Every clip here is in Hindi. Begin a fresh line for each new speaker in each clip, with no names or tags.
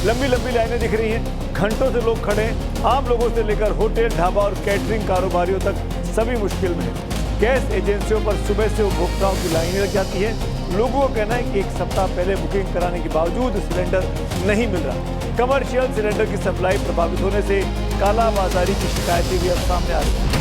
लंबी लंबी लाइनें दिख रही हैं, घंटों से लोग खड़े हैं। आम लोगों से लेकर होटल, ढाबा और कैटरिंग कारोबारियों तक सभी मुश्किल में है। गैस एजेंसियों पर सुबह से उपभोक्ताओं की लाइनें लग जाती हैं। लोगों का कहना है कि एक सप्ताह पहले बुकिंग कराने के बावजूद सिलेंडर नहीं मिल रहा। कमर्शियल सिलेंडर की सप्लाई प्रभावित होने से कालाबाजारी की शिकायतें भी अब सामने आ रही हैं।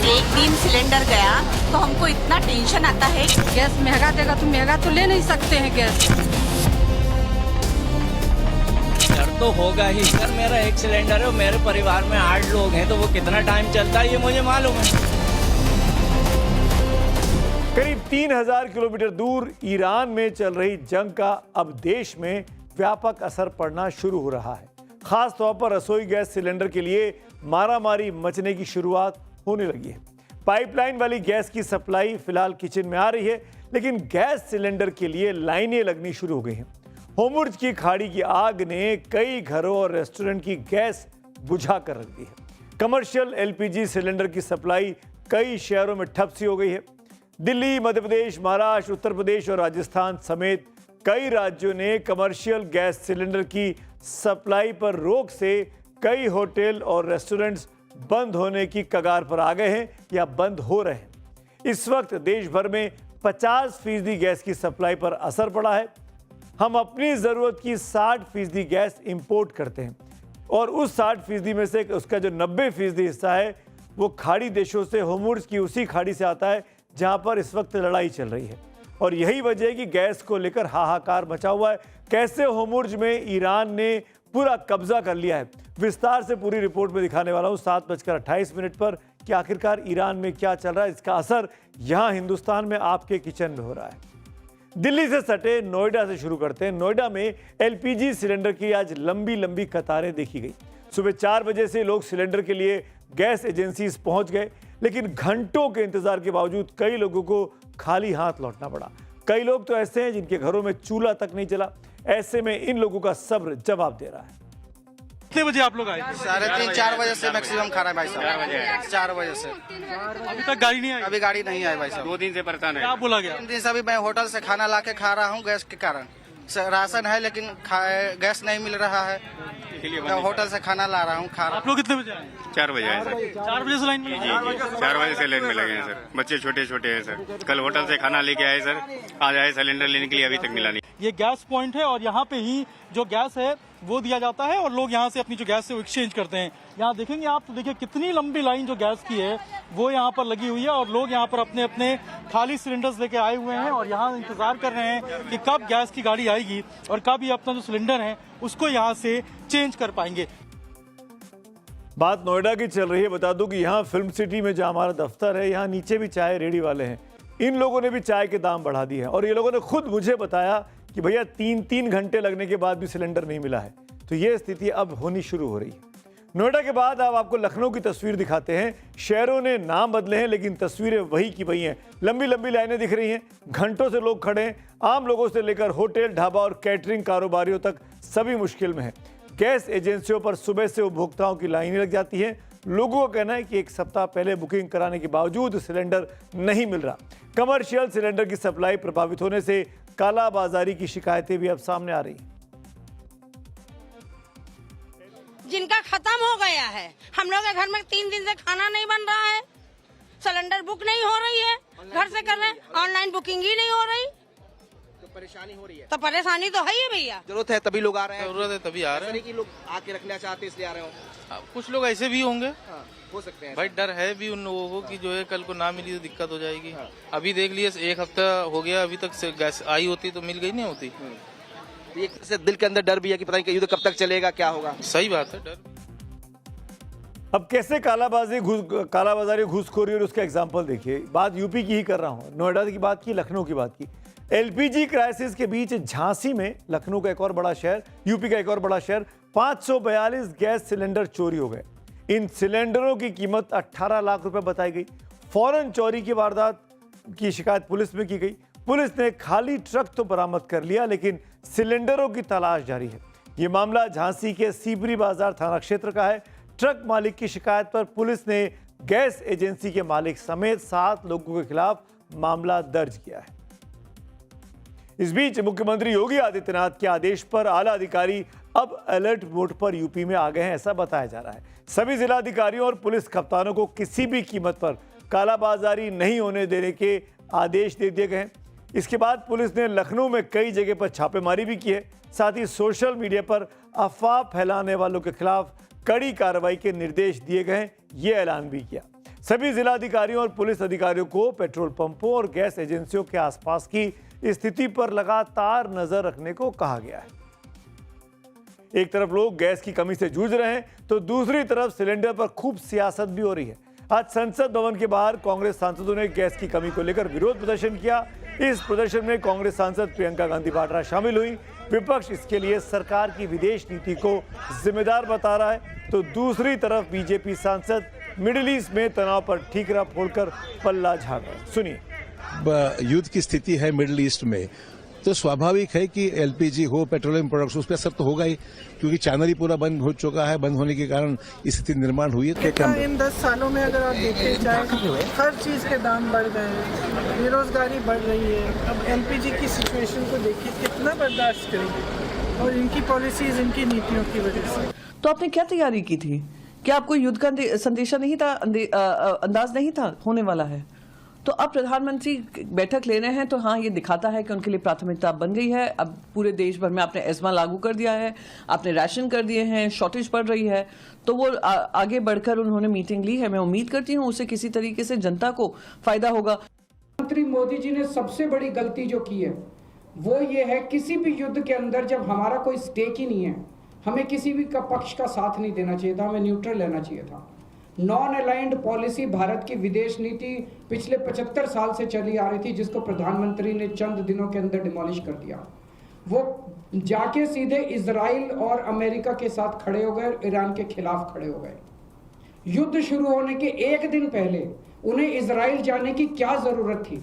एक दिन सिलेंडर गया तो हमको इतना टेंशन आता है।
गैस महंगा देगा तो महंगा तो ले नहीं सकते हैं गैस।
डर तो होगा ही सर, मेरा एक सिलेंडर है और मेरे परिवार में 8 लोग हैं, तो वो कितना टाइम चलता है ये मुझे मालूम है।
करीब 3000 किलोमीटर दूर ईरान में चल रही जंग का अब देश में व्यापक असर पड़ना शुरू हो रहा है। खास तौर पर रसोई गैस सिलेंडर के लिए मारामारी मचने की शुरुआत होने लगी है। पाइपलाइन वाली गैस की सप्लाई फिलहाल किचन में आ रही है, लेकिन गैस सिलेंडर के लिए लाइनें लगनी शुरू हो गई हैं। होर्मुज़ की खाड़ी की आग ने कई घरों और रेस्टोरेंट की गैस बुझा कर रख दी है। कमर्शियल एलपीजी सिलेंडर की सप्लाई कई शहरों में ठप सी हो गई है। दिल्ली, मध्य प्रदेश, महाराष्ट्र, उत्तर प्रदेश और राजस्थान समेत कई राज्यों ने कमर्शियल गैस सिलेंडर की सप्लाई पर रोक से कई होटल और रेस्टोरेंट्स बंद होने की कगार पर आ गए हैं या बंद हो रहे हैं। इस वक्त देश भर में 50% गैस की सप्लाई पर असर पड़ा है। हम अपनी ज़रूरत की 60% गैस इंपोर्ट करते हैं और उस 60% में से उसका जो 90% हिस्सा है वो खाड़ी देशों से, होर्मुज़ की उसी खाड़ी से आता है जहां पर इस वक्त लड़ाई चल रही है। और यही वजह है कि गैस को लेकर हाहाकार मचा हुआ है। कैसे होर्मुज़ में ईरान ने पूरा कब्जा कर लिया है, विस्तार से पूरी रिपोर्ट में दिखाने वाला हूं 7:28 पर कि आखिरकार ईरान में क्या चल रहा है, इसका असर यहां हिंदुस्तान में आपके किचन में हो रहा है। दिल्ली से सटे नोएडा से शुरू करते हैं। नोएडा में एलपीजी सिलेंडर की आज लंबी लंबी कतारें देखी गई। सुबह 4 बजे से लोग सिलेंडर के लिए गैस एजेंसीज पहुंच गए, लेकिन घंटों के इंतजार के बावजूद कई लोगों को खाली हाथ लौटना पड़ा। कई लोग तो ऐसे हैं जिनके घरों में चूल्हा तक नहीं चला। ऐसे में इन लोगों का सब्र जवाब दे रहा है।
कितने बजे आप लोग आए?
3:30-4 बजे से मैक्सिमम खा रहा है भाई साहब। 4 बजे से
अभी तक गाड़ी नहीं आई?
अभी गाड़ी नहीं आई भाई साहब।
2 दिन से परेशान है।
क्या बोला गया?
3 दिन से अभी मैं होटल से खाना ला के खा रहा हूँ गैस के कारण। राशन है लेकिन गैस नहीं मिल रहा है, मैं होटल से खाना ला रहा हूँ, खा रहा हूँ।
आप लोग कितने बजे आए?
4 बजे आए सर।
4 बजे से लाइन में?
जी 4 बजे से लाइन में लगे हैं सर। बच्चे छोटे छोटे हैं सर। कल होटल से खाना लेके आए सर, आज आए सिलेंडर लेने के लिए, अभी तक मिला नहीं।
ये गैस पॉइंट है और यहाँ पे ही जो गैस है वो दिया जाता है और लोग यहाँ से अपनी जो गैस है वो एक्सचेंज करते हैं। यहाँ देखेंगे आप तो देखिए कितनी लंबी लाइन जो गैस की है वो यहाँ पर लगी हुई है और लोग यहाँ पर अपने अपने खाली सिलेंडर्स लेके आए हुए हैं और यहाँ इंतजार कर रहे हैं कि कब गैस की गाड़ी आएगी और कब ये अपना जो सिलेंडर है उसको यहाँ से चेंज कर पाएंगे।
बात नोएडा की चल रही है। बता दूं कि यहाँ फिल्म सिटी में जहाँ हमारा दफ्तर है, यहाँ नीचे भी चाय रेडी वाले हैं। इन लोगों ने भी चाय के दाम बढ़ा दिए हैं और ये लोगों ने खुद मुझे बताया कि भैया 3-3 घंटे लगने के बाद भी सिलेंडर नहीं मिला है। तो ये स्थिति अब होनी शुरू हो रही है। नोएडा के बाद अब आपको लखनऊ की तस्वीर दिखाते हैं। शहरों ने नाम बदले हैं लेकिन तस्वीरें वही की वही हैं। लंबी लंबी लाइनें दिख रही हैं, घंटों से लोग खड़े हैं। आम लोगों से लेकर होटल, ढाबा और कैटरिंग कारोबारियों तक सभी मुश्किल में है। गैस एजेंसियों पर सुबह से उपभोक्ताओं की लाइनें लग जाती हैं। लोगों का कहना है कि एक सप्ताह पहले बुकिंग कराने के बावजूद सिलेंडर नहीं मिल रहा। कमर्शियल सिलेंडर की सप्लाई प्रभावित होने से कालाबाजारी की शिकायतें भी अब सामने आ रही हैं।
जिनका खत्म हो गया है, हम लोग के घर में 3 दिन से खाना नहीं बन रहा है, सिलेंडर बुक नहीं हो रही है, घर से कर रहे हैं, ऑनलाइन बुकिंग ही नहीं हो रही,
तो परेशानी हो रही है।
तो परेशानी तो है ही भैया।
जरूरत है तभी लोग आ रहे हैं।
जरूरत है तभी आ रहे हैं।
कि लोग आके रखना चाहते हैं इसलिए आ रहे हो।
कुछ लोग ऐसे भी होंगे,
हो सकते हैं
भाई डर है भी उन लोगों को कि जो है कल को ना मिली तो दिक्कत हो जाएगी। अभी देख लिए 1 हफ्ता हो गया, अभी तक से गैस आई होती तो मिल गई नहीं होती।
तो एक से दिल के अंदर डर भी है कि पता नहीं कब तक चलेगा, क्या होगा।
सही बात है, डर।
अब कैसे कालाबाजारी, घूसखोरी और उसका एग्जाम्पल देखिए। बात यूपी की ही कर रहा हूँ, नोएडा की बात की, लखनऊ की बात की। एलपीजी क्राइसिस के बीच झांसी में, लखनऊ का एक और बड़ा शहर, यूपी का एक और बड़ा शहर, 542 गैस सिलेंडर चोरी हो गए। इन सिलेंडरों की कीमत 18 लाख रुपए बताई गई। फौरन चोरी की वारदात की शिकायत पुलिस में की गई। पुलिस ने खाली ट्रक तो बरामद कर लिया, लेकिन सिलेंडरों की तलाश जारी है। ये मामला झांसी के सीबरी बाजार थाना क्षेत्र का है। ट्रक मालिक की शिकायत पर पुलिस ने गैस एजेंसी के मालिक समेत 7 लोगों के खिलाफ मामला दर्ज किया है। इस बीच मुख्यमंत्री योगी आदित्यनाथ के आदेश पर आला अधिकारी अब अलर्ट मोड पर यूपी में आ गए हैं, ऐसा बताया जा रहा है। सभी जिलाधिकारियों और पुलिस कप्तानों को किसी भी कीमत पर कालाबाजारी नहीं होने देने के आदेश दे दिए गए हैं। इसके बाद पुलिस ने लखनऊ में कई जगह पर छापेमारी भी की है। साथ ही सोशल मीडिया पर अफवाह फैलाने वालों के खिलाफ कड़ी कार्रवाई के निर्देश दिए गए हैं, ये ऐलान भी किया। सभी जिलाधिकारियों और पुलिस अधिकारियों को पेट्रोल पंपों और गैस एजेंसियों के आसपास की स्थिति पर लगातार नजर रखने को कहा गया है। एक तरफ लोग गैस की कमी से जूझ रहे हैं तो दूसरी तरफ सिलेंडर पर खूब सियासत भी हो रही है। आज संसद भवन के बाहर कांग्रेस सांसदों ने गैस की कमी को लेकर विरोध प्रदर्शन किया। इस प्रदर्शन में कांग्रेस सांसद प्रियंका गांधी वाड्रा शामिल हुई। विपक्ष इसके लिए सरकार की विदेश नीति को जिम्मेदार बता रहा है तो दूसरी तरफ बीजेपी सांसद मिडिल ईस्ट में तनाव पर ठीकरा फोड़कर पल्ला झाड़ रहे हैं। सुनिए।
युद्ध की स्थिति है मिडिल ईस्ट में, तो स्वाभाविक है कि एलपीजी हो, पेट्रोलियम प्रोडक्ट्स, उस पर असर तो होगा ही, क्योंकि चैनल ही पूरा बंद हो चुका है। बंद होने के कारण स्थिति निर्माण हुई है।
इन 10 सालों में अगर आप देखते जाए हर चीज के दाम बढ़ गए हैं, बेरोजगारी बढ़ रही है। अब एलपीजी की सिचुएशन को देखिए, कितना बर्दाश्त करेंगे, और इनकी पॉलिसीज, इनकी नीतियों की वजह से।
तो आपने क्या तैयारी की थी? क्या आपको युद्ध का संदेशा नहीं था, अंदाज नहीं था होने वाला है? तो अब प्रधानमंत्री बैठक ले रहे हैं तो हाँ, ये दिखाता है कि उनके लिए प्राथमिकता बन गई है। अब पूरे देश भर में आपने एस्मा लागू कर दिया है, आपने राशन कर दिए हैं, शॉर्टेज पड़ रही है, तो वो आगे बढ़कर उन्होंने मीटिंग ली है। मैं उम्मीद करती हूँ उससे किसी तरीके से जनता को फायदा होगा।
प्रधानमंत्री मोदी जी ने सबसे बड़ी गलती जो की है वो ये है, किसी भी युद्ध के अंदर जब हमारा कोई स्टेक ही नहीं है, हमें किसी भी का पक्ष का साथ नहीं देना चाहिए था, हमें न्यूट्रल लेना चाहिए था। नॉन अलाइंड पॉलिसी भारत की विदेश नीति पिछले 75 साल से चली आ रही थी, जिसको प्रधानमंत्री ने चंद दिनों के अंदर डिमोलिश कर दिया। वो जाके सीधे इजराइल और अमेरिका के साथ खड़े हो गए, ईरान के खिलाफ खड़े हो गए। युद्ध शुरू होने के एक दिन पहले उन्हें इजराइल जाने की क्या जरूरत थी?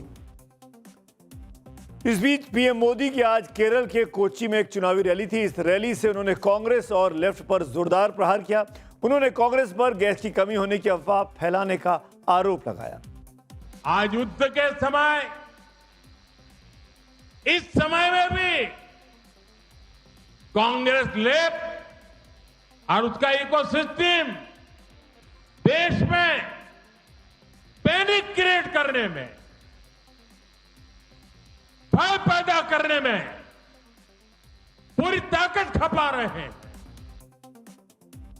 इस बीच पीएम मोदी की आज केरल के कोच्चि में एक चुनावी रैली थी। इस रैली से उन्होंने कांग्रेस और लेफ्ट पर जोरदार प्रहार किया। उन्होंने कांग्रेस पर गैस की कमी होने की अफवाह फैलाने का आरोप लगाया।
आज युद्ध के समय, इस समय में भी कांग्रेस लेफ्ट और उसका इकोसिस्टम देश में पैनिक क्रिएट करने में, भय पैदा करने में पूरी ताकत खपा रहे हैं।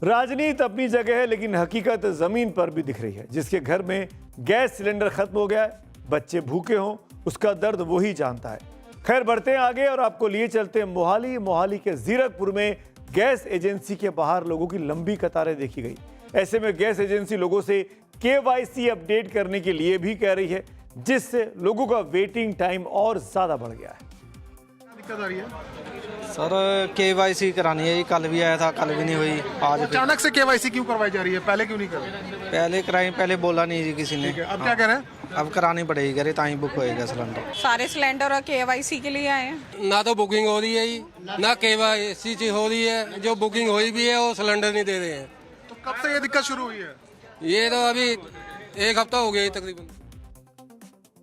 राजनीति अपनी जगह है, लेकिन हकीकत जमीन पर भी दिख रही है। जिसके घर में गैस सिलेंडर खत्म हो गया है, बच्चे भूखे हों, उसका दर्द वो ही जानता है। खैर, बढ़ते हैं आगे और आपको लिए चलते हैं मोहाली के जीरकपुर में गैस एजेंसी के बाहर लोगों की लंबी कतारें देखी गई। ऐसे में गैस एजेंसी लोगों से KYC अपडेट करने के लिए भी कह रही है, जिससे लोगों का वेटिंग टाइम और ज्यादा बढ़ गया है।
दिक्कत आ रही है
सर, KYC करानी है, कल भी आया था, कल भी नहीं हुई। आज
अचानक से KYC क्यों करवाई जा रही है? पहले क्यों नहीं कर रही?
पहले कराई, पहले बोला नहीं जी किसी ने।
अब क्या कह रहे हैं?
अब करानी पड़ेगी, करे ताई बुक होएगा सिलेंडर।
सारे सिलेंडर और KYC के लिए आए हैं।
ना तो बुकिंग हो रही है ही, ना KYC हो रही है। जो बुकिंग हुई भी है वो सिलेंडर नहीं दे रहे हैं।
तो कब से ये दिक्कत शुरू हुई है?
ये तो अभी 1 हफ्ता हो गया तकरीबन।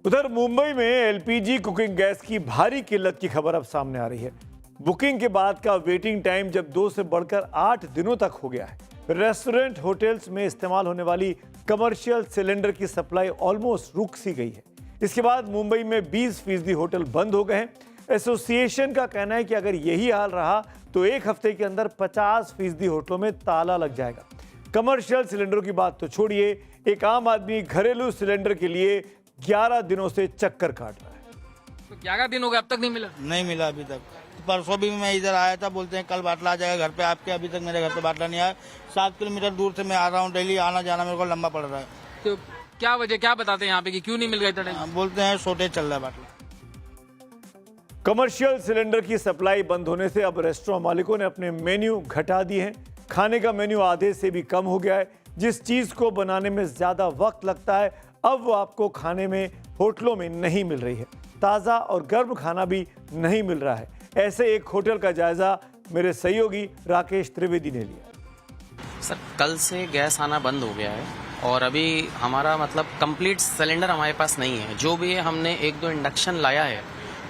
उधर मुंबई में LPG कुकिंग गैस की भारी किल्लत की खबर अब सामने आ रही है। बुकिंग के बाद का वेटिंग टाइम जब 2 से बढ़कर 8 दिनों तक हो गया है। रेस्टोरेंट, होटल्स में इस्तेमाल होने वाली कमर्शियल सिलेंडर की सप्लाई ऑलमोस्ट रुक सी गई है। इसके बाद मुंबई में 20% होटल बंद हो गए हैं। एसोसिएशन का कहना है कि अगर यही हाल रहा तो 1 हफ्ते के अंदर 50% होटलों में ताला लग जाएगा। कमर्शियल सिलेंडरों की बात तो छोड़िए, एक आम आदमी घरेलू सिलेंडर के लिए 11 दिनों से चक्कर काट रहा है।
तो 11 दिन हो गए, अब तक नहीं मिला?
नहीं मिला अभी तक। परसों भी मैं इधर आया था, बोलते हैं कल बाटला आ जाएगा घर पे आपके। अभी तक मेरे घर पे बाटला नहीं आया। 7 किलोमीटर दूर से मैं आ रहा हूँ, डेली आना जाना मेरे को लंबा पड़ रहा है।
तो क्या वजह, क्या बताते हैं यहाँ पे कि क्यों नहीं मिल गए?
बोलते हैं शॉर्टेज चल रहा है बाटला।
कमर्शियल सिलेंडर की सप्लाई बंद होने से अब रेस्टोरेंट मालिकों ने अपने मेन्यू घटा दिए हैं। खाने का मेन्यू आधे से भी कम हो गया है। जिस चीज को बनाने में ज्यादा वक्त लगता है, अब वो आपको खाने में होटलों में नहीं मिल रही है। ताज़ा और गर्म खाना भी नहीं मिल रहा है। ऐसे एक होटल का जायजा मेरे सहयोगी राकेश त्रिवेदी ने लिया।
सर, कल से गैस आना बंद हो गया है और अभी हमारा मतलब कंप्लीट सिलेंडर हमारे पास नहीं है। जो भी है हमने 1-2 इंडक्शन लाया है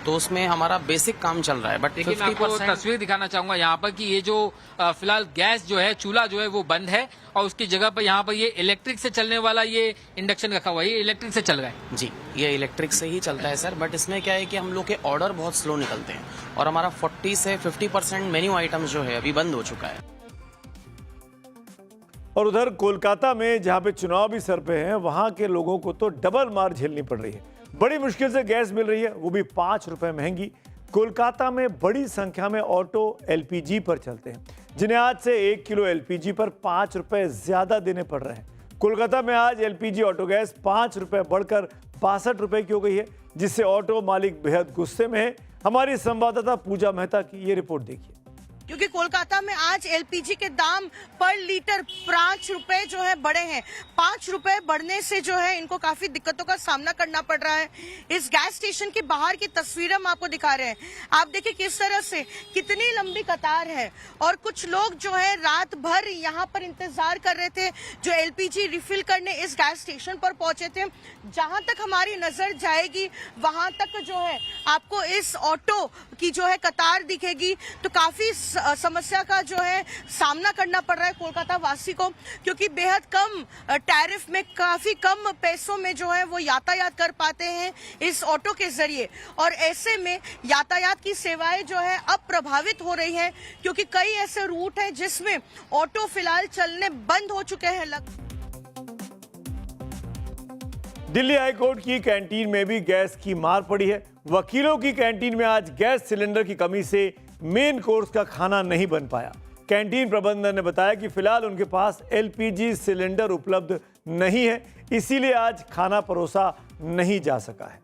तो उसमें हमारा बेसिक काम चल रहा है। बट
लेकिन आपको तस्वीर दिखाना चाहूंगा यहाँ पर कि ये जो फिलहाल गैस जो है, चूल्हा जो है वो बंद है और उसकी जगह पर यहाँ पर ये इलेक्ट्रिक से चलने वाला ये इंडक्शन रखा हुआ है, ये इलेक्ट्रिक से चल रहा है।
जी, ये इलेक्ट्रिक से ही चलता है सर। बट इसमें क्या है कि हम लोग के ऑर्डर बहुत स्लो निकलते हैं और हमारा 40 से 50% मेन्यू आइटम्स जो है अभी बंद हो चुका है।
और उधर कोलकाता में जहां पे चुनाव भी सर पे हैं, वहां के लोगों को तो डबल मार झेलनी पड़ रही है। बड़ी मुश्किल से गैस मिल रही है, वो भी 5 रुपए महंगी। कोलकाता में बड़ी संख्या में ऑटो एलपीजी पर चलते हैं, जिन्हें आज से 1 किलो एलपीजी पर 5 रुपए ज्यादा देने पड़ रहे हैं। कोलकाता में आज एलपीजी ऑटो गैस 5 रुपए बढ़कर 62 रुपए की हो गई है, जिससे ऑटो मालिक बेहद गुस्से में है। हमारी संवाददाता पूजा मेहता की ये रिपोर्ट देखिए।
क्योंकि कोलकाता में आज एलपीजी के दाम पर लीटर 5 रुपए जो है बढ़े हैं। 5 रुपए बढ़ने से जो है इनको काफी दिक्कतों का सामना करना पड़ रहा है। इस गैस स्टेशन के बाहर की तस्वीरें हम आपको दिखा रहे हैं। आप देखिए किस तरह से कितनी लंबी कतार है और कुछ लोग जो है रात भर यहाँ पर इंतजार कर रहे थे, जो एलपीजी रिफिल करने इस गैस स्टेशन पर पहुंचे थे। जहां तक हमारी नजर जाएगी वहां तक जो है आपको इस ऑटो की जो है कतार दिखेगी। तो काफी समस्या का जो है सामना करना पड़ रहा है कोलकाता वासी को, क्योंकि बेहद कम टैरिफ में, काफी कम पैसों में जो है वो यातायात कर पाते हैं इस ऑटो के जरिए। और ऐसे में यातायात की सेवाएं जो है अब प्रभावित हो रही हैं, क्योंकि कई ऐसे रूट हैं जिसमें ऑटो फिलहाल चलने बंद हो चुके हैं।
दिल्ली हाईकोर्ट की कैंटीन में भी गैस की मार पड़ी है। वकीलों की कैंटीन में आज गैस सिलेंडर की कमी से मेन कोर्स का खाना नहीं बन पाया। कैंटीन प्रबंधन ने बताया कि फिलहाल उनके पास एलपीजी सिलेंडर उपलब्ध नहीं है, इसीलिए आज खाना परोसा नहीं जा सका है।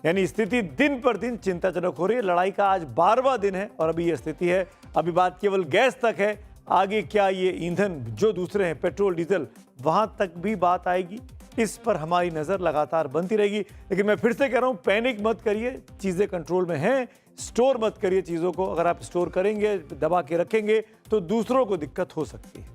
यानी स्थिति दिन पर दिन चिंताजनक हो रही है। लड़ाई का आज 12वां दिन है और अभी यह स्थिति है। अभी बात केवल गैस तक है, आगे क्या ये ईंधन जो दूसरे हैं, पेट्रोल डीजल, वहां तक भी बात आएगी, इस पर हमारी नजर लगातार बनती रहेगी। लेकिन मैं फिर से कह रहा हूं, पैनिक मत करिए, चीजें कंट्रोल में हैं। स्टोर मत करिए चीजों को। अगर आप स्टोर करेंगे, दबा के रखेंगे तो दूसरों को दिक्कत हो सकती है।